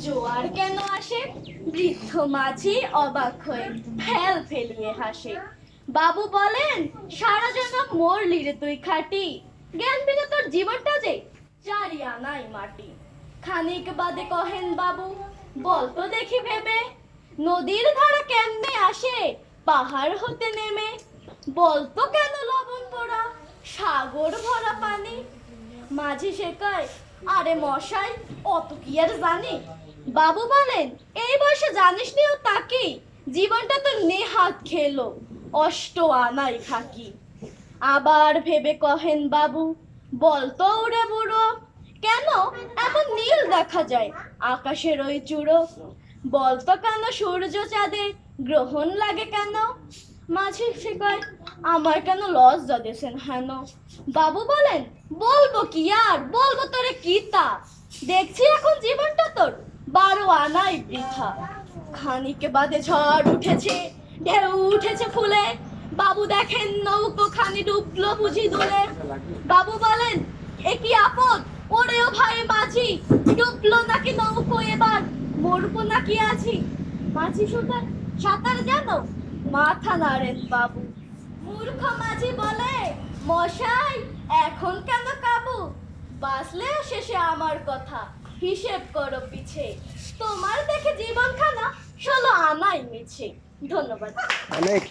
জোয়ার কেন আসে? বৃদ্ধ মাঝি অবাক হয়ে ফেল ফেলিয়ে হাসে। বাবু বলেন, সারা জনম মরলি রে তুই খাটি, জ্ঞান বিনা তোর জীবনটা যে চারি আনাই মাটি। খানিক বাদে কহেন বাবু, বল তো দেখি ভেবে, নদীর ধারা কেমনে আসে পাহাড় হতে নেমে? বলতো কেন লবণ পোড়া সাগর ভরা পানি? মাঝি শেখায়, আরে মশাই অত কি আর জানি। বাবু বলেন, এই বয়সে জানিস নি ও তাকি, জীবনটা তো নেহাত খেলো অষ্ট আনাই ফাঁকি। আবার ভেবে কহেন বাবু, বলতো ওরে বুড়ো, কেন এমন নীল দেখা যায় আকাশের ওই চূড়ো? বলতো কেন সূর্য চাঁদে গ্রহণ লাগে কেন? মাঝি শেখায়, আমার কেন লজ্জা দেশেন হেন? বাবু বলেন, বলবো কি আর, বলবো তোরে কি তা, দেখছি এখন জীবনটা তোর 12 আনাই বৃথা। খানিকে বাদে ঝড় উঠেছে, ঢেউ উঠেছে ফুলে, বাবু দেখেন নৌকো খানি ডুবলো বুঝি দুলে। বাবু বলেন, এ কি আপদ, ওরেও ভাই মাঝি, ডুবলো নাকি নৌকো এবার, মরবো নাকি আছি? মাঝি সুতার, সাঁতার জানো? মাথা নাড়েন বাবু। মূর্খ মাঝি বলে, মশাই এখন কেন কাবু? বাঁচলেও শেষে আমার কথা, হিসেব করো পিছে, তোমার দেখে জীবন খানা 16 আনাই মিছে। ধন্যবাদ। অনেক